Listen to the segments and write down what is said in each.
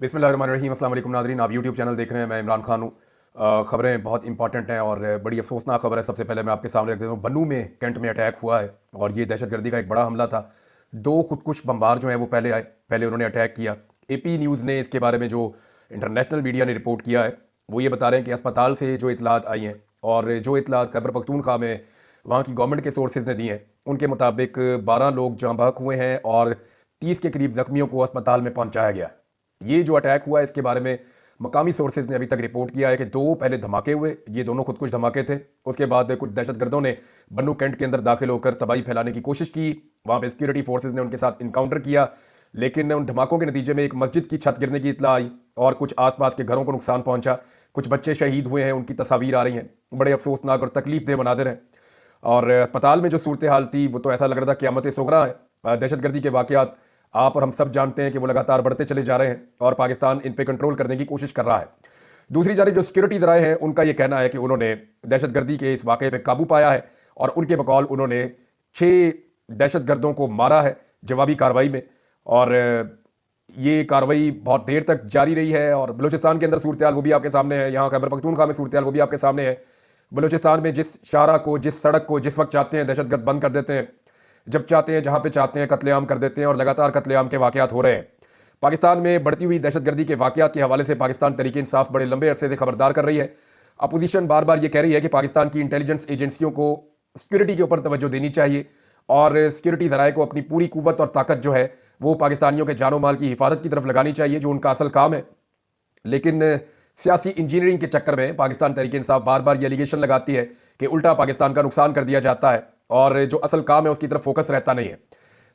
बिस्मिल्लाहिर्रहमानिर्रहीम। अस्सलाम वालेकुम नाज़रीन, आप यूट्यूब चैनल देख रहे हैं। मैं इमरान खान हूँ। ख़बरें बहुत इंपॉर्टेंट हैं और बड़ी अफसोसनाक खबर है। सबसे पहले मैं आपके सामने रख देता हूँ, बन्नू में कैंट में अटैक हुआ है और ये दहशतगर्दी का एक बड़ा हमला था। दो खुदकुश बमबार जो हैं वो पहले आए, पहले उन्होंने अटैक किया। AP न्यूज़ ने इसके बारे में जो इंटरनेशनल मीडिया ने रिपोर्ट किया है वो ये बता रहे हैं कि अस्पताल से जो इतलात आई हैं और जो इतलात खैबर पख्तूनख्वा में वहाँ की गवर्नमेंट के सोर्सेज ने दी हैं, उनके मुताबिक 12 लोग जाँ बहक हुए हैं और 30 के करीब ज़ख्मियों को अस्पताल में पहुँचाया गया। ये जो अटैक हुआ है इसके बारे में मकामी सोर्सेज ने अभी तक रिपोर्ट किया है कि दो पहले धमाके हुए, ये दोनों खुदकुश धमाके थे। उसके बाद कुछ दहशतगर्दों ने बन्नू कैंट के अंदर दाखिल होकर तबाही फैलाने की कोशिश की। वहाँ पे सिक्योरिटी फोर्सेज ने उनके साथ इनकाउंटर किया, लेकिन उन धमाकों के नतीजे में एक मस्जिद की छत गिरने की इतला आई और कुछ आसपास के घरों को नुकसान पहुंचा। कुछ बच्चे शहीद हुए हैं, उनकी तस्वीर आ रही हैं। बड़े अफसोसनाक और तकलीफ मनाजिर हैं। और अस्पताल में जो सूरत हाल थी वो तो ऐसा लग रहा था क़यामत सुगरा है। दहशतगर्दी के वाक़यात आप और हम सब जानते हैं कि वो लगातार बढ़ते चले जा रहे हैं और पाकिस्तान इन पे कंट्रोल करने की कोशिश कर रहा है। दूसरी जानिब जो सिक्योरिटी ज़राए हैं उनका ये कहना है कि उन्होंने दहशतगर्दी के इस वाक़े पे काबू पाया है और उनके बकौल उन्होंने 6 दहशतगर्दों को मारा है जवाबी कार्रवाई में। और ये कार्रवाई बहुत देर तक जारी रही है। और बलूचिस्तान के अंदर सूरत हाल वो भी आपके सामने है, यहाँ खैबर पख्तूनख्वा में सूरत हाल वो भी आपके सामने है। बलूचिस्तान में जिस शाहरा को, जिस सड़क को जिस वक्त चाहते हैं दहशतगर्द बंद कर देते हैं, जब चाहते हैं जहां पे चाहते हैं कत्लेआम कर देते हैं और लगातार कत्लेआम के वाकयात हो रहे हैं। पाकिस्तान में बढ़ती हुई दहशतगर्दी के वाकयात के हवाले से पाकिस्तान तहरीक इंसाफ बड़े लंबे अरसे से खबरदार कर रही है। अपोजिशन बार बार ये कह रही है कि पाकिस्तान की इंटेलिजेंस एजेंसियों को सिक्योरिटी के ऊपर तवज्जो देनी चाहिए और सिक्योरिटी ज़राए को अपनी पूरी कुव्वत और ताकत जो है वो पाकिस्तानियों के जानो माल की हिफाजत की तरफ लगानी चाहिए, जो उनका असल काम है। लेकिन सियासी इंजीनियरिंग के चक्कर में पाकिस्तान तहरीक इंसाफ बार बार ये एलिगेशन लगाती है कि उल्टा पाकिस्तान का नुकसान कर दिया जाता है और जो असल काम है उसकी तरफ फोकस रहता नहीं है।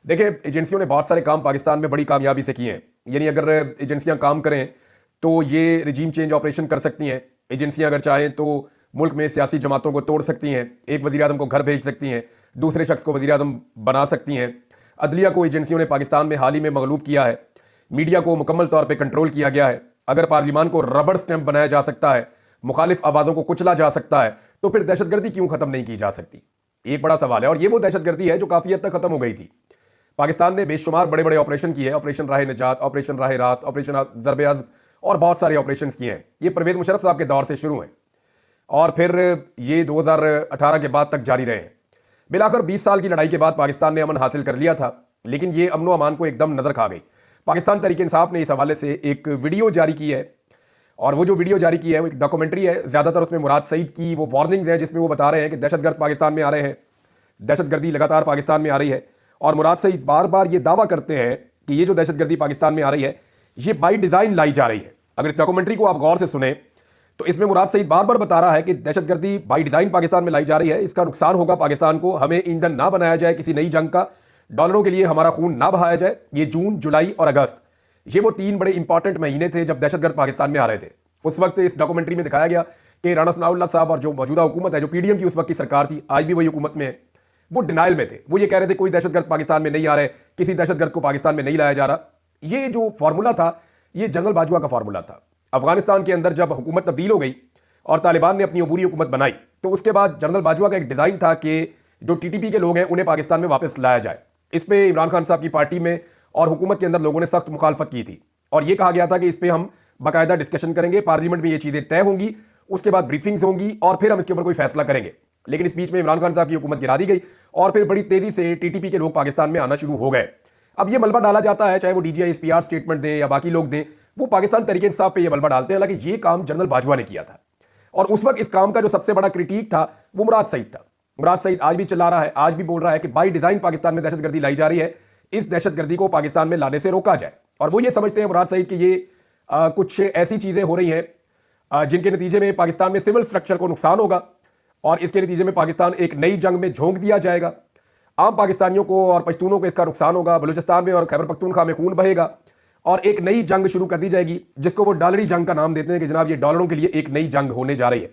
देखिए, एजेंसियों ने बहुत सारे काम पाकिस्तान में बड़ी कामयाबी से किए हैं। यानी अगर एजेंसियां काम करें तो ये रिजीम चेंज ऑपरेशन कर सकती हैं। एजेंसियां अगर चाहें तो मुल्क में सियासी जमातों को तोड़ सकती हैं, एक वज़ीर आज़म को घर भेज सकती हैं, दूसरे शख्स को वज़ीर आज़म बना सकती हैं। अदलिया को एजेंसियों ने पाकिस्तान में हाल ही में मगलूब किया है। मीडिया को मुकम्मल तौर पर कंट्रोल किया गया है। अगर पार्लिमान को रबड़ स्टैंप बनाया जा सकता है, मुखालिफ आवाज़ों को कुचला जा सकता है, तो फिर दहशतगर्दी क्यों खत्म नहीं की जा सकती? एक बड़ा सवाल है। और ये वो दहशतगर्दी है जो काफ़ी हद तक खत्म हो गई थी। पाकिस्तान ने बेशुमार बड़े बड़े ऑपरेशन किए हैं, ऑपरेशन राह निजात, ऑपरेशन राह रात, ऑपरेशन ज़रब-ए-अज़्म और बहुत सारे ऑपरेशन किए हैं। ये परवेज़ मुशर्रफ साहब के दौर से शुरू हैं और फिर ये 2018 के बाद तक जारी रहे हैं। बिलाखिर 20 साल की लड़ाई के बाद पाकिस्तान ने अमन हासिल कर लिया था, लेकिन ये अमन व अमान को एकदम नजर खा गई। पाकिस्तान तहरीक इंसाफ ने इस हवाले से एक वीडियो जारी की है और वो जो वीडियो जारी की है वो एक डॉक्यूमेंट्री है। ज़्यादातर उसमें मुराद सईद की वो वार्निंग्स हैं जिसमें वो बता रहे हैं कि दहशतगर्द पाकिस्तान में आ रहे हैं, दहशतगर्दी लगातार पाकिस्तान में आ रही है। और मुराद सईद बार बार ये दावा करते हैं कि ये जो दहशतगर्दी पाकिस्तान में आ रही है ये बाई डिज़ाइन लाई जा रही है। अगर इस डॉक्यूमेंट्री को आप गौर से सुने तो इसमें मुराद सईद बार बार बता रहा है कि दहशतगर्दी बाई डिज़ाइन पाकिस्तान में लाई जा रही है। इसका नुकसान होगा पाकिस्तान को, हमें ईंधन ना बनाया जाए किसी नई जंग का, डॉलरों के लिए हमारा खून ना बहाया जाए। ये जून, जुलाई और अगस्त, ये वो 3 बड़े इंपॉर्टेंट महीने थे जब दहशतगर्द पाकिस्तान में आ रहे थे। उस वक्त इस डॉक्यूमेंट्री में दिखाया गया कि राणा सनाउल्लाह साहब और जो मौजूदा हुकूमत है, जो PDM की उस वक्त की सरकार थी, आज भी वही हुकूमत में है, वो डिनाइल में थे। वो ये कह रहे थे कोई दहशतगर्द पाकिस्तान में नहीं आ रहे, किसी दहशतगर्द को पाकिस्तान में नहीं लाया जा रहा। ये जो फार्मूला था ये जनरल बाजवा का फार्मूला था। अफगानिस्तान के अंदर जब हुकूमत तब्दील हो गई और तालिबान ने अपनी अबूरी हुकूमत बनाई तो उसके बाद जनरल बाजवा का एक डिज़ाइन था कि जो TTP के लोग हैं उन्हें पाकिस्तान में वापस लाया जाए। इस पर इमरान खान साहब की पार्टी में और हुकूमत के अंदर लोगों ने सख्त मुखालफत की थी और यह कहा गया था कि इस पर हम बाकायदा डिस्कशन करेंगे, पार्लियामेंट में ये चीज़ें तय होंगी, उसके बाद ब्रीफिंग्स होंगी और फिर हम इसके ऊपर कोई फैसला करेंगे। लेकिन इस बीच में इमरान खान साहब की हुकूमत गिरा दी गई और फिर बड़ी तेज़ी से TTP के लोग पाकिस्तान में आना शुरू हो गए। अब ये मलबा डाला जाता है, चाहे वो DGI SPR स्टेटमेंट दें या बाकी लोग दें, वो पाकिस्तान तहरीक इंसाफ पे ये मलबा डालते हैं। हालांकि ये काम जनरल बाजवा ने किया था और उस वक्त इस काम का जो सबसे बड़ा क्रिटिक था वो मुराद सईद था। मुराद सईद आज भी चला रहा है, आज भी बोल रहा है कि बाई डिज़ाइन पाकिस्तान में दहशतगर्दी लाई जा रही है, इस दहशतगर्दी को पाकिस्तान में लाने से रोका जाए। और वो ये समझते हैं मुराद सईद कि ये कुछ ऐसी चीज़ें हो रही हैं जिनके नतीजे में पाकिस्तान में सिविल स्ट्रक्चर को नुकसान होगा और इसके नतीजे में पाकिस्तान एक नई जंग में झोंक दिया जाएगा। आम पाकिस्तानियों को और पश्तूनों को इसका नुकसान होगा, बलूचिस्तान में और खैबर पख्तूनख्वा में खून बहेगा और एक नई जंग शुरू कर दी जाएगी जिसको वो डॉलरी जंग का नाम देते हैं कि जनाब ये डॉलरों के लिए एक नई जंग होने जा रही है।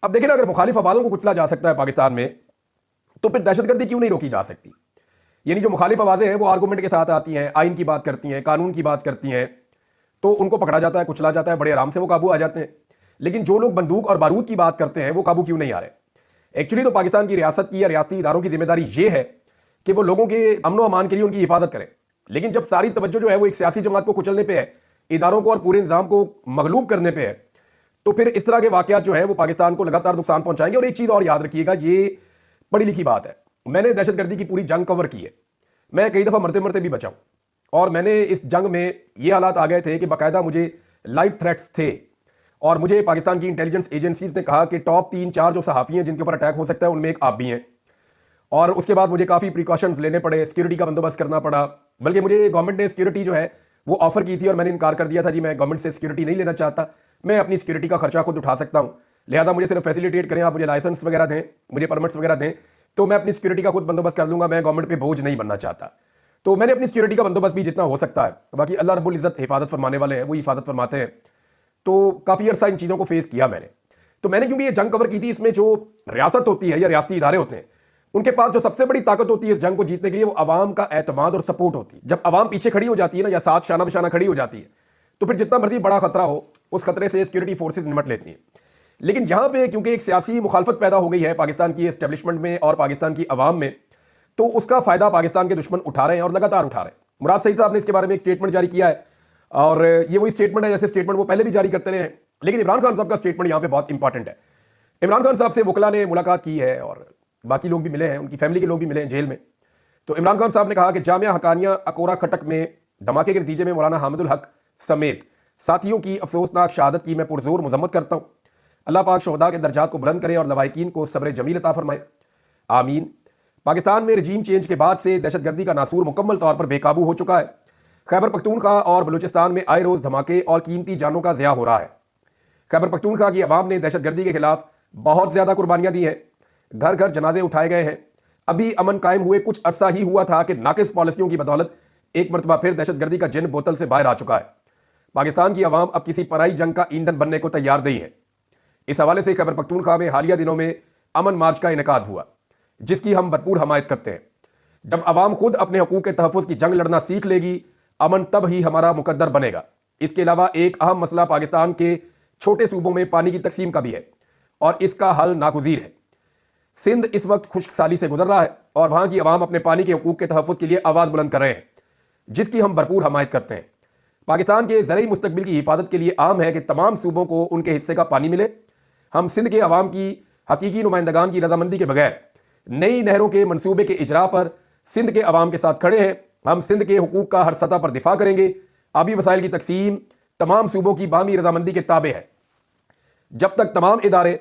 अब देखिए ना, अगर मुखालिफ आवाज़ों को कुचला जा सकता है पाकिस्तान में तो फिर दहशतगर्दी क्यों नहीं रोकी जा सकती? यानी जो मुखालिफ आवाज़ें हैं वो आर्गूमेंट के साथ आती हैं, आइन की बात करती हैं, कानून की बात करती हैं, तो उनको पकड़ा जाता है, कुचला जाता है, बड़े आराम से वो काबू आ जाते हैं। लेकिन जो लोग बंदूक और बारूद की बात करते हैं वो काबू क्यों नहीं आ रहे? एक्चुअली तो पाकिस्तान की रियासत की या रियासती इदारों की जिम्मेदारी ये है कि वो लोगों के अमन व अमान के लिए उनकी हिफाजत करें। लेकिन जब सारी तवज्जो जो है वो एक सियासी जमात को कुचलने पे है, इदारों को और पूरे निज़ाम को मगलूब करने पे है, तो फिर इस तरह के वाकयात जो है वो पाकिस्तान को लगातार नुकसान पहुंचाएंगे। और एक चीज़ और याद रखिएगा, ये पढ़ी लिखी बात है, मैंने दहशतगर्दी की पूरी जंग कवर की है, मैं कई दफ़ा मरते मरते भी बचा हूं, और मैंने इस जंग में ये हालात आ गए थे कि बाकायदा मुझे लाइव थ्रेट्स थे, और मुझे पाकिस्तान की इंटेलिजेंस एजेंसीज ने कहा कि टॉप 3-4 जो सहाफ़ी हैं जिनके ऊपर अटैक हो सकता है उनमें एक आप भी हैं। और उसके बाद मुझे काफ़ी प्रिकॉशंस लेने पड़े, सिक्योरिटी का बंदोबस्त करना पड़ा, बल्कि मुझे गवर्नमेंट ने सिक्योरिटी जो है वो ऑफर की थी और मैंने इनकार कर दिया था, जी मैं गवर्नमेंट से सिक्योरिटी नहीं लेना चाहता, मैं अपनी सिक्योरिटी का खर्चा खुद उठा सकता हूँ, लिहाजा मुझे सिर्फ फैसिलिटेट करें, आप मुझे लाइसेंस वगैरह दें, मुझे परमिट्स वगैरह दें, तो मैं अपनी सिक्योरिटी का खुद बंदोबस्त कर लूँगा, मैं गवर्नमेंट पर बोझ नहीं बनना चाहता। तो मैंने अपनी सिक्योरिटी का बंदोबस्त भी जितना हो सकता है, बाकी अल्लाह रब्बुल इज़्ज़त हिफाजत फरमाने वाले हैं, वो हिफाजत फरमाते हैं, तो काफ़ी अर्सा इन चीज़ों को फेस किया मैंने। तो मैंने क्योंकि ये जंग कवर की थी, इसमें जो रियासत होती है या रियासती इदारे होते हैं, उनके पास जो सबसे बड़ी ताकत होती है इस जंग को जीतने के लिए, वो अवाम का एतमाद और सपोर्ट होती है। जब अवाम पीछे खड़ी हो जाती है ना, या साथ शाना बशाना खड़ी हो जाती है, तो फिर जितना मर्जी बड़ा खतरा हो, उस खतरे से सिक्योरिटी फोर्सेज निपट लेती हैं। लेकिन यहां पे क्योंकि एक सियासी मुखालफत पैदा हो गई है पाकिस्तान की एस्टेब्लिशमेंट में और पाकिस्तान की अवाम में, तो उसका फायदा पाकिस्तान के दुश्मन उठा रहे हैं और लगातार उठा रहे हैं। मुराद सईद साहब ने इसके बारे में एक स्टेटमेंट जारी किया है, और ये वही स्टेटमेंट है जैसे स्टेटमेंट वो पहले भी जारी करते रहे हैं, लेकिन इमरान खान साहब का स्टेटमेंट यहां पे बहुत इंपॉर्टेंट है। इमरान खान साहब से वकला ने मुलाकात की है और बाकी लोग भी मिले हैं, उनकी फैमिली के लोग भी मिले हैं जेल में। तो इमरान खान साहब ने कहा कि जामिया हकानिया अकोरा खटक में धमाके के नतीजे में मौलाना हामिदुल हक समेत साथियों की अफसोसनाक शहादत की मैं पुरजोर मजम्मत करता हूँ। अल्लाह पाक शोहदा के दर्जात को बुलंद करे और लवाहिकीन को सब्र जमील अता फरमाए, आमीन। पाकिस्तान में रजीम चेंज के बाद से दहशतगर्दी का नासूर मुकम्मल तौर पर बेकाबू हो चुका है। खैबर पख्तूनख्वा और बलूचिस्तान में आए रोज़ धमाके और कीमती जानों का ज़िया हो रहा है। खैबर पख्तूनख्वा की अवाम ने दहशतगर्दी के खिलाफ बहुत ज़्यादा कुर्बानियाँ दी हैं, घर घर जनाजे उठाए गए हैं। अभी अमन कायम हुए कुछ अरसा ही हुआ था कि नाकिस पॉलिसियों की बदौलत एक मरतबा फिर दहशतगर्दी का जिन बोतल से बाहर आ चुका है। पाकिस्तान की अवाम अब किसी पराई जंग का ईंधन बनने को तैयार नहीं है। इस हवाले से खैबर पख्तूनख्वा में हालिया दिनों में अमन मार्च का इनेकाद हुआ, जिसकी हम भरपूर हमायत करते हैं। जब अवाम खुद अपने हकूक़ के तहफ़्फ़ुज़ की जंग लड़ना सीख लेगी, अमन तब ही हमारा मुकद्दर बनेगा। इसके अलावा एक अहम मसला पाकिस्तान के छोटे सूबों में पानी की तकसीम का भी है, और इसका हल नागुज़ीर है। सिंध इस वक्त खुश्क साली से गुजर रहा है और वहाँ की अवाम अपने पानी के हकूक़ के तहफ़्फ़ुज़ के लिए आवाज़ बुलंद कर रहे हैं, जिसकी हम भरपूर हमायत करते हैं। पाकिस्तान के ज़रई मुस्तकबिल की हिफाजत के लिए आम है कि तमाम सूबों को उनके हिस्से का पानी मिले। हम सिंध के अवाम की हकीकी नुमाइंदगान की रजामंदी के बगैर नई नहरों के मनसूबे के इजरा पर सिंध के अवाम के साथ खड़े हैं। हम सिंध के हुकूक का हर सतह पर दिफा करेंगे। आबी वसाइल की तकसीम तमाम सूबों की बामी रजामंदी के ताबे है। जब तक तमाम इदारे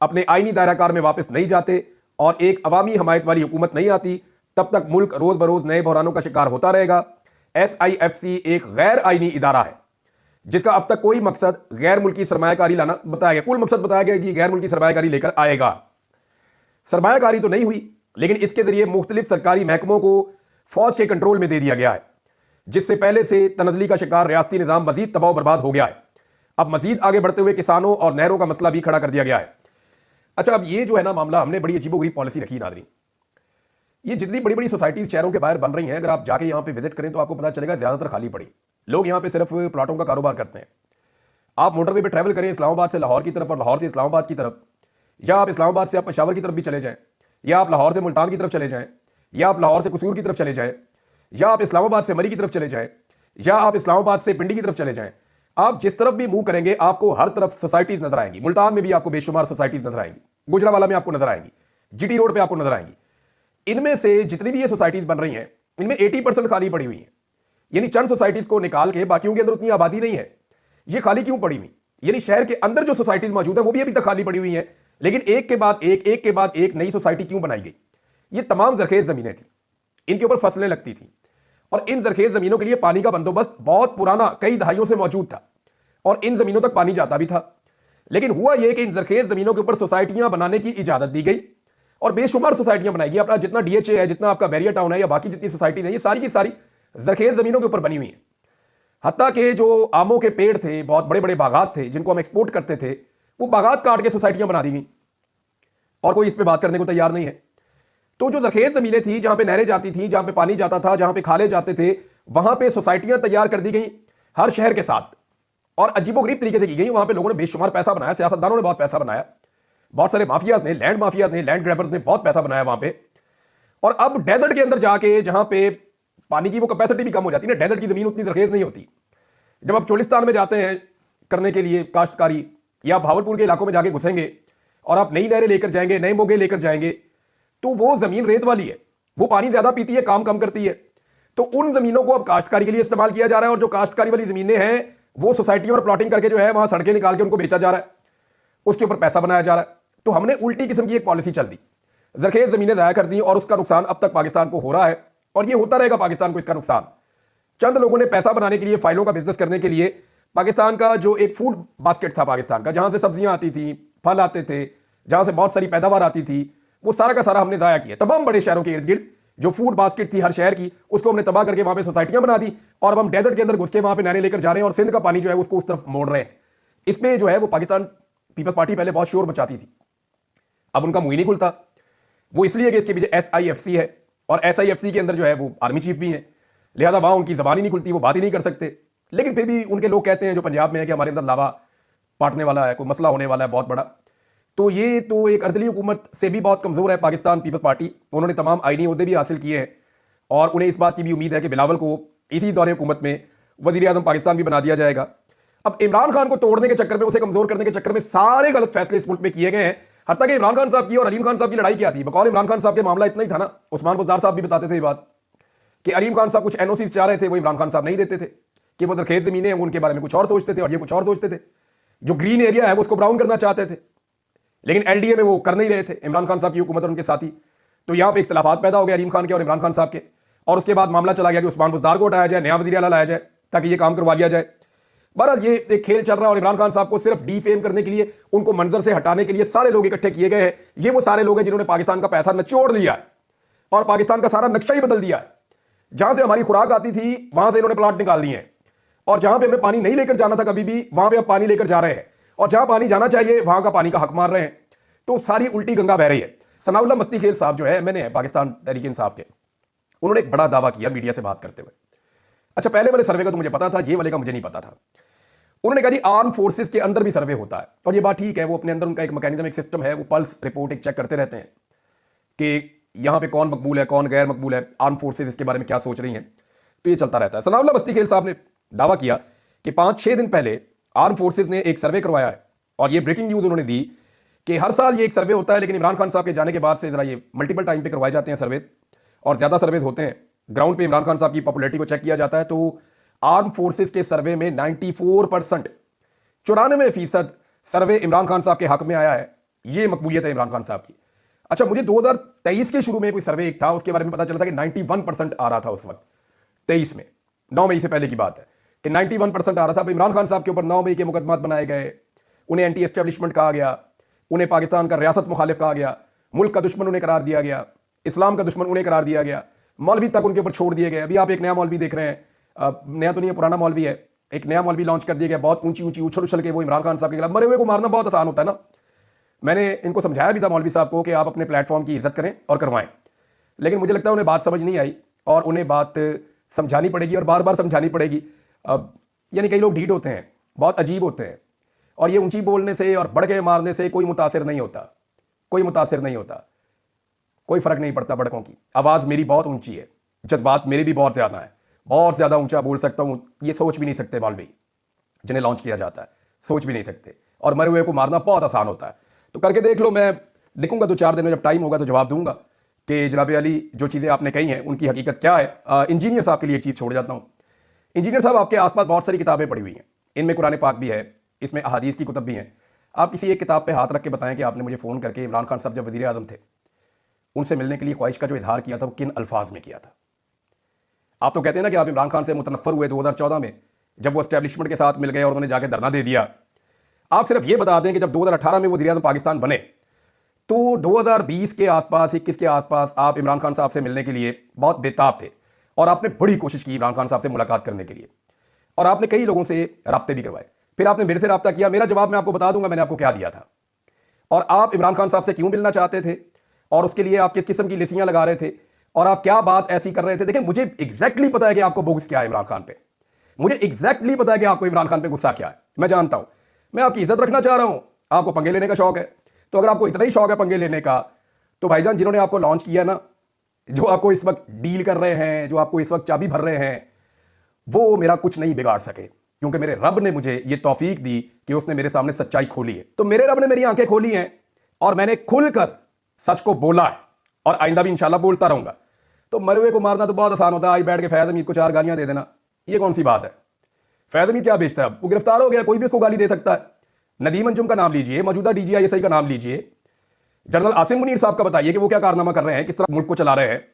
अपने आइनी दायराकार में वापस नहीं जाते और एक अवामी हमायत वाली हुकूमत नहीं आती, तब तक मुल्क रोज़ बरोज़ नए बहरानों का शिकार होता रहेगा। SIFC एक गैर आइनी इदारा है, जिसका अब तक कोई मकसद गैर मुल्की सरमायाकारी लाना बताया गया, कुल मकसद बताया गया कि गैर मुल्की सरमायाकारी लेकर आएगा। सरमायाकारी तो नहीं हुई, लेकिन इसके जरिए मुख्तलिफ सरकारी महकमों को फौज के कंट्रोल में दे दिया गया है, जिससे पहले से तनज़ली का शिकार रियासती निज़ाम मजीद तबाह बर्बाद हो गया है। अब मजीद आगे बढ़ते हुए किसानों और नहरों का मसला भी खड़ा कर दिया गया है। अच्छा, अब ये जो है ना मामला, हमने बड़ी अजीबोगरीब पॉलिसी रखी नाज़रीन। ये जितनी बड़ी बड़ी सोसाइटीज शहरों के बाहर बन रही हैं, अगर आप जाके यहाँ पे विजिट करें तो आपको पता चलेगा ज़्यादातर खाली पड़ी। लोग यहाँ पे सिर्फ प्लाटों का कारोबार करते हैं। आप मोटरवे पे ट्रैवल करें इस्लामाबाद से लाहौर की तरफ और लाहौर से इस्लामाबाद की तरफ, या आप इस्लामाबाद से आप पेशावर की तरफ भी चले जाएं, या आप लाहौर से मुल्तान की तरफ चले जाएं, या आप लाहौर से कसूर की तरफ चले जाएं, या आप इस्लामाबाद से मरी की तरफ चले जाएं, या आप इस्लामाबाद से पिंडी की तरफ चले जाएं, आप जिस तरफ भी मूव करेंगे आपको हर तरफ सोसाइटीज नजर आएंगी। मुल्तान में भी आपको बेशुमार सोसाइटीज नजर आएंगी, गुजरावाला में आपको नजर आएंगी, GT रोड पर आपको नजर आएंगी। इनमें से जितनी भी ये सोसाइटीज बन रही हैं, इनमें 80% खाली पड़ी हुई हैं। यानी चंद सोसाइटीज को निकाल के बाकियों के अंदर उतनी आबादी नहीं है। ये खाली क्यों पड़ी हुई? यानी शहर के अंदर जो सोसाइटीज मौजूद है वो भी अभी तक खाली पड़ी हुई हैं, लेकिन एक के बाद एक नई सोसाइटी क्यों बनाई गई? ये तमाम जरखेज जमीनें थी, इनके ऊपर फसलें लगती थी, और इन जरखेज जमीनों के लिए पानी का बंदोबस्त बहुत पुराना कई दहाइयों से मौजूद था, और इन जमीनों तक पानी जाता भी था। लेकिन हुआ यह कि इन जरखेज जमीनों के ऊपर सोसाइटियां बनाने की इजाजत दी गई और बेशुमार सोसाइटियां बनाई गई। अपना जितना DHA है, जितना आपका बैरियर टाउन है, या बाकी जितनी सोसाइटी है, ये सारी की सारी जरखेज जमीनों के ऊपर बनी हुई है। हत्ता के जो आमों के पेड़ थे, बहुत बड़े बड़े बागात थे जिनको हम एक्सपोर्ट करते थे, वो बागात काट के सोसाइटियां बना दी गई और कोई इस पर बात करने को तैयार नहीं है। तो जो जरखेज जमीनें थी, जहां पे नहरें जाती थी, जहां पे पानी जाता था, जहां पे खाले जाते थे, वहां पे सोसाइटियां तैयार कर दी गई हर शहर के साथ, और अजीबोगरीब तरीके से की गई। वहां पे लोगों ने बेशुमार पैसा बनाया, सियासतदानों ने बहुत पैसा बनाया, बहुत सारे माफियाज ने, लैंड माफियाज ने, लैंड ग्रैबर्स ने बहुत पैसा बनाया वहां पे। और अब डेजर्ट के अंदर जाके, जहां पे पानी की वो कैपेसिटी भी कम हो जाती है ना, डेजर्ट की जमीन उतनी जरखेज नहीं होती, जब आप चोलिस्तान में जाते हैं करने के लिए काश्तकारी, या भावलपुर के इलाकों में जाके घुसेंगे और आप नई नहरें लेकर जाएंगे, नए मोगे लेकर जाएंगे, तो वो जमीन रेत वाली है, वो पानी ज्यादा पीती है, काम कम करती है। तो उन जमीनों को अब काश्तकारी के लिए इस्तेमाल किया जा रहा है, और जो काश्तकारी वाली जमीनें हैं वो सोसाइटियों और प्लॉटिंग करके जो है वहां सड़कें निकाल के उनको बेचा जा रहा है, उसके ऊपर पैसा बनाया जा रहा है। तो हमने उल्टी किस्म की एक पॉलिसी चल दी, जरखेज जमीनें दाया कर दी, और उसका नुकसान अब तक पाकिस्तान को हो रहा है, और ये होता रहेगा पाकिस्तान को इसका नुकसान। चंद लोगों ने पैसा बनाने के लिए, फाइलों का बिजनेस करने के लिए, पाकिस्तान का जो एक फूड बास्केट था पाकिस्तान का, जहां से सब्जियां आती थी, फल आते थे, जहां से बहुत सारी पैदावार आती थी, वो सारा का सारा हमने जाया किया। तमाम बड़े शहरों के इर्द गिर्द जो फूड बास्केट थी हर शहर की, उसको हमने तबाह करके वहां पे सोसाइटियां बना दी, और अब हम डेजर्ट के अंदर घुस के वहां पे नहरें लेकर जा रहे हैं, और सिंध का पानी जो है उसको उस तरफ मोड़ रहे हैं। इसमें जो है वो पाकिस्तान पीपल्स पार्टी पहले बहुत शोर मचाती थी, अब उनका मुंह ही नहीं खुलता। वो इसलिए कि इसके पीछे SIFC है, और SIFC के अंदर जो है वो आर्मी चीफ भी है, लिहाजा वहां उनकी जबान ही नहीं खुलती, वो बात ही नहीं कर सकते। लेकिन फिर भी उनके लोग कहते हैं जो पंजाब में है कि हमारे अंदर लावा पाटने वाला है, कोई मसला होने वाला है बहुत बड़ा। तो ये तो एक अर्दली हुकूमत से भी बहुत कमजोर है पाकिस्तान पीपल्स पार्टी। उन्होंने तमाम आईनी ओहदे भी हासिल किए हैं, और उन्हें इस बात की भी उम्मीद है कि बिलावल को इसी दौरे हुकूमत में वजीर आजम पाकिस्तान भी बना दिया जाएगा। अब इमरान खान को तोड़ने के चक्कर में, उसे कमजोर करने के चक्कर में सारे गलत फैसले इस मुल्क में किए गए हैं। हत्ता कि इमरान खान साहब की और अलीम खान साहब की लड़ाई क्या थी? बकौल इमरान खान साहब के मामला इतना ही था ना, उस्मान बुज़दार साहब भी बताते थे ये बात कि अलीम खान साहब कुछ NOC चाह रहे थे, वो इमरान खान साहब नहीं देते थे, कि वो दरखेज जमीनें हैं उनके बारे में कुछ और सोचते थे, और ये कुछ और सोचते थे। जो ग्रीन एरिया है वो उसको ब्राउन करना चाहते थे, लेकिन LDA में वो कर नहीं रहे थे, इमरान खान साहब की हुकूमत और उनके साथी। तो यहाँ पे इख्तलाफात पैदा हो गया अलीम खान के और इमरान खान साहब के, और उसके बाद मामला चला गया कि उस्मान बुज़दार को हटाया जाए, नया वज़ीर आला लाया जाए ताकि ये काम करवा लिया जाए। बहरहाल ये एक खेल चल रहा है, और इमरान खान साहब को सिर्फ डीफेम करने के लिए, उनको मंजर से हटाने के लिए सारे लोग इकट्ठे किए गए हैं। ये वो सारे लोग हैं जिन्होंने पाकिस्तान का पैसा निचोड़ लिया है और पाकिस्तान का सारा नक्शा ही बदल दिया है। जहां से हमारी खुराक आती थी वहां से इन्होंने प्लांट निकाल दिए हैं, और जहां पे हमें पानी नहीं लेकर जाना था कभी भी, वहां पे अब पानी लेकर जा रहे हैं, और जहां पानी जाना चाहिए वहां का पानी का हक मार रहे हैं। तो सारी उल्टी गंगा बह रही है। सनाउल्लाह मस्ती खेल साहब जो है, मैंने पाकिस्तान तहरीक इंसाफ के, उन्होंने एक बड़ा दावा किया मीडिया से बात करते हुए। अच्छा, पहले वाले सर्वे का तो मुझे पता था, ये वाले का मुझे नहीं पता था। उन्होंने कहा जी आर्म फोर्सेस के अंदर भी सर्वे होता है, और ये बात ठीक है, वो अपने अंदर उनका एक मैकेनिज्म, एक सिस्टम है, वो पल्स रिपोर्ट एक चेक करते रहते हैं कि यहां पे कौन मकबूल है, कौन गैर मकबूल है, आर्म फोर्सेस इसके बारे में क्या सोच रही हैं। तो ये चलता रहता है। सनाउल्लाह मस्ती खेल साहब ने दावा किया कि 5-6 दिन पहले आर्म फोर्सेस ने एक सर्वे करवाया है, और ये ब्रेकिंग न्यूज उन्होंने दी कि हर साल ये एक सर्वे होता है, लेकिन इमरान खान साहब के जाने के बाद से जरा ये मल्टीपल टाइम पे करवाए जाते हैं सर्वे, और ज्यादा सर्वेज होते हैं। ग्राउंड पे इमरान खान साहब की पॉपुलैरिटी को चेक किया जाता है, तो आर्म फोर्सेस के सर्वे में 94%, 94% सर्वे इमरान खान साहब के हक में आया है। ये मकबूलियत है इमरान खान साहब की। अच्छा, मुझे 2023 के शुरू में कोई सर्वे एक था, उसके बारे में पता चला था कि 91% आ रहा था उस वक्त, 23 में, 9 मई से पहले की बात है कि 91% आ रहा था। अब इमरान खान साहब के ऊपर 9 मई के मुकदमात बनाए गए, उन्हें एंटी एस्टेब्लिशमेंट कहा गया, उन्हें पाकिस्तान का रियासत मुखालिफ कहा गया, मुल्क का दुश्मन उन्हें करार दिया गया, इस्लाम का दुश्मन उन्हें करार दिया गया, मौलवी तक उनके ऊपर छोड़ दिए गए। अभी आप एक नया मौलवी देख रहे हैं, नया तो नहीं है, पुराना मौलवी है, एक नया मौलवी लॉन्च कर दिया गया, बहुत ऊंची ऊंची उछल उछल के वो इमरान खान साहब के खिलाफ। मरे हुए को मारना बहुत आसान होता है ना। मैंने इनको समझाया भी था मौलवी साहब को कि आप अपने प्लेटफॉर्म की इज्जत करें और करवाएं, लेकिन मुझे लगता है उन्हें बात समझ नहीं आई, और उन्हें बात समझानी पड़ेगी और बार बार समझानी पड़ेगी। यानी कई लोग ढीठ होते हैं, बहुत अजीब होते हैं, और ये ऊंची बोलने से और बढ़ के मारने से कोई मुतासिर नहीं होता, कोई मुतासिर नहीं होता, कोई फर्क नहीं पड़ता बड़कों की। आवाज़ मेरी बहुत ऊंची है, जज्बात मेरे भी बहुत ज़्यादा है, बहुत ज़्यादा ऊंचा बोल सकता हूँ, ये सोच भी नहीं सकते मौलवी जिन्हें लॉन्च किया जाता है, सोच भी नहीं सकते। और मरे हुए को मारना बहुत आसान होता है। तो करके देख लो, मैं लिखूंगा 2-4 दिन में, जब टाइम होगा तो जवाब दूंगा कि जनाब अली जो चीज़ें आपने कही हैं उनकी हकीकत क्या है। इंजीनियर साहब के लिए एक चीज़ छोड़ जाता हूँ। इंजीनियर साहब, आपके आसपास बहुत सारी किताबें पढ़ी हुई हैं, इनमें कुरान पाक भी है, इसमें अहादीस की कुतब भी हैं। आप किसी एक किताब पे हाथ रख के बताएं कि आपने मुझे फ़ोन करके इमरान खान साहब जब वज़ीर आज़म थे उनसे मिलने के लिए ख्वाहिश का जो इजहार किया था वो किन अल्फाज में किया था। आप तो कहते हैं ना कि आप इमरान खान से मुतनफ़र हुए 2014 में, जब वो एस्टेब्लिशमेंट के साथ मिल गए और उन्होंने जाकर धरना दे दिया। आप सिर्फ ये बता दें कि जब 2018 में वज़ीर आज़म पाकिस्तान बने तो 2020 के आसपास, 21 के आसपास आप इमरान खान साहब से मिलने के लिए बहुत बेताब थे, और आपने बड़ी कोशिश की इमरान खान साहब से मुलाकात करने के लिए, और आपने कई लोगों से रब्ते भी करवाए। फिर आपने मेरे से रब्ता किया, मेरा जवाब मैं आपको बता दूंगा मैंने आपको क्या दिया था, और आप इमरान खान साहब से क्यों मिलना चाहते थे, और उसके लिए आप किस किस्म की लिसियां लगा रहे थे, और आप क्या बात ऐसी कर रहे थे। देखिए, मुझे एग्जैक्टली पता है कि आपको बुग़्ज़ क्या है इमरान खान पे, मुझे एग्जैक्टली पता है कि आपको इमरान खान पे गुस्सा क्या है, मैं जानता हूं। मैं आपकी इज्जत रखना चाह रहा हूं, आपको पंगे लेने का शौक है, तो अगर आपको इतना ही शौक है पंगे लेने का, तो भाईजान जिन्होंने आपको लॉन्च किया ना, जो आपको इस वक्त डील कर रहे हैं, जो आपको इस वक्त चाबी भर रहे हैं, वो मेरा कुछ नहीं बिगाड़ सके। क्योंकि मेरे रब ने मुझे ये तौफीक दी कि उसने मेरे सामने सच्चाई खोली है। तो मेरे रब ने मेरी आंखें खोली हैं और मैंने खुलकर सच को बोला है और आइंदा भी इंशाल्लाह बोलता रहूंगा। तो मरे हुए को मारना तो बहुत आसान होता है, आई बैठ के फैज़ हमीद को 4 गालियां दे देना, ये कौन सी बात है? फैज़ हमीद क्या बेचता है? अब वो गिरफ्तार हो गया, कोई भी उसको गाली दे सकता है। नदीम अंजुम का नाम लीजिए, मौजूदा DGI का नाम लीजिए, जनरल आसिम मुनीर साहब का बताइए कि वो क्या कारनामा कर रहे हैं, किस तरह मुल्क को चला रहे हैं,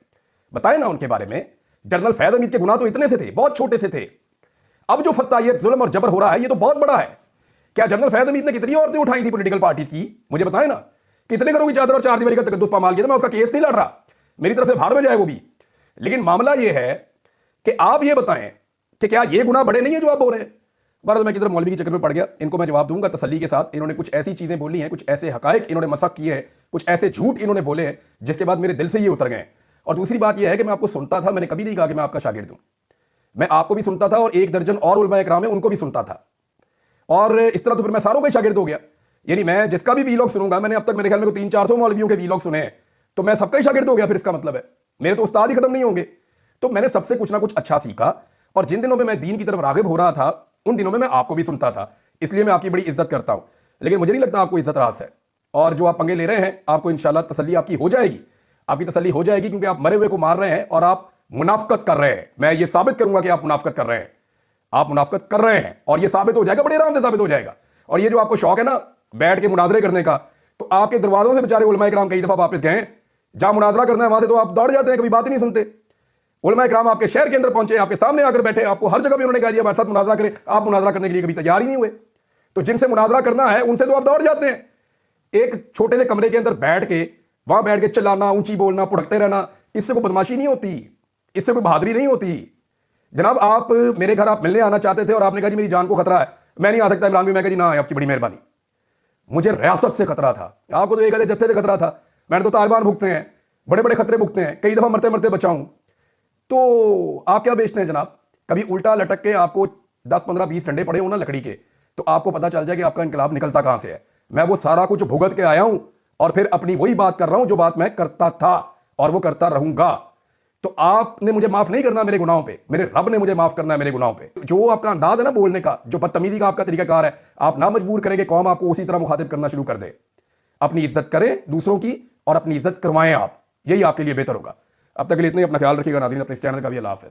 बताएं ना उनके बारे में। जनरल फैज़ हमीद के गुनाह तो इतने से थे, बहुत छोटे से थे। अब जो फस्तायत, जुल्म और जबर हो रहा है, ये तो बहुत बड़ा है। क्या जनरल फैज़ हमीद ने कितनी औरतें उठाई थी पॉलिटिकल पार्टीज की? मुझे बताएं ना। कितने घरों की चादर और 4 दीवारी का तकद्दुस पामाल किया था? मैं उसका केस नहीं लड़ रहा, मेरी तरफ से भाड़ में जाए वो भी। लेकिन मामला ये है कि आप ये बताएं कि क्या ये गुनाह बड़े नहीं है जो आप बोल रहे हैं? बहरहाल मैं किधर मौलवी के चक्कर में पड़ गया, इनको मैं जवाब दूंगा तसल्ली के साथ। इन्होंने कुछ ऐसी चीजें बोली हैं, कुछ ऐसे हकायक इन्होंने मसक किए हैं, कुछ ऐसे झूठ इन्होंने बोले हैं जिसके बाद मेरे दिल से ये उतर गए। और दूसरी बात यह है कि मैं आपको सुनता था, मैंने कभी नहीं कहा कि मैं आपका शागिर्द हूं। मैं आपको भी सुनता था और 1 दर्जन और उलमा इकराम है उनको भी सुनता था, और इस तरह तो फिर मैं सारों का शागिर्द हो गया। यानी मैं जिसका भी वीलॉग सुनूंगा, मैंने अब तक मेरे ख्याल में 300-400 मौलवियों के वीलॉग सुने हैं, तो मैं सबका ही शागिर्द हो गया। फिर इसका मतलब है मेरे तो उस्ताद ही खत्म नहीं होंगे। तो मैंने सबसे कुछ ना कुछ अच्छा सीखा, और जिन दिनों में मैं दीन की तरफ रागिब हो रहा था उन दिनों में मैं आपको भी सुनता था, इसलिए मैं आपकी बड़ी इज्जत करता हूं। लेकिन मुझे नहीं लगता आपको इज्जत रास है, और जो आप पंगे ले रहे हैं आपको इंशाल्लाह तसल्ली आपकी हो जाएगी, आपकी तसल्ली हो जाएगी, क्योंकि आप मरे हुए को मार रहे हैं और आप मुनाफकत कर रहे हैं। मैं ये साबित करूंगा कि आप मुनाफकत कर रहे हैं, आप मुनाफकत कर रहे हैं, और ये साबित हो जाएगा, बड़े आराम से साबित हो जाएगा। और ये जो आपको शौक है ना बैठ के मुनाजरे करने का, तो आपके दरवाजों से बेचारे उलमा इकराम कई दफा वापस गए, जहां मुनाजरा करना है वहां से तो आप दौड़ जाते हैं, कभी बात ही नहीं सुनते। उलमा इकराम आपके शहर के अंदर पहुंचे, आपके सामने आकर बैठे, आपको हर जगह भी उन्होंने कहा हमारे साथ मुनाजरा करें, आप मुनाजरा करने के लिए कभी तैयार ही नहीं हुए। तो जिनसे मुनाजरा करना है उनसे तो आप दौड़ जाते हैं। एक छोटे से कमरे के अंदर बैठ के वहां बैठ के चिल्लाना, ऊंची बोलना, पुड़कते रहना, इससे कोई बदमाशी नहीं होती, इससे कोई बहादुरी नहीं होती। जनाब आप मेरे घर आप मिलने आना चाहते थे और आपने कहा जी मेरी जान को खतरा है, मैं नहीं आ सकता इमरान भाई। मैं कहा जी ना, आपकी बड़ी मेहरबानी। मुझे रियासत से खतरा था, आपको तो एक आधे जत्थे से खतरा था, मैंने तो तालिबान भुगते हैं, बड़े बड़े खतरे भुगते हैं, कई दफा मरते मरते बचाऊं। तो आप क्या बेचते हैं जनाब? कभी उल्टा लटक के आपको 10, 15, 20 डंडे पड़े हो ना लकड़ी के, तो आपको पता चल जाए कि आपका इनकलाब निकलता कहां से है। मैं वो सारा कुछ भुगत के आया हूं और फिर अपनी वही बात कर रहा हूं जो बात मैं करता था और वो करता रहूंगा। तो आपने मुझे माफ नहीं करना मेरे गुनाहों पे, मेरे रब ने मुझे माफ करना है मेरे गुनाहों पे। जो आपका अंदाज है ना बोलने का, जो बदतमीजी का आपका तरीकाकार है, आप ना मजबूर करेंगे कौम आपको उसी तरह मुखातिब करना शुरू कर दे। अपनी इज्जत करें दूसरों की और अपनी इज्जत करवाएं आप, यही आपके लिए बेहतर होगा। अब तक के लिए इतना ही, अपना ख्याल रखिएगा नाज़रीन, अपने इस चैनल का भी अल्लाह हाफ़िज़।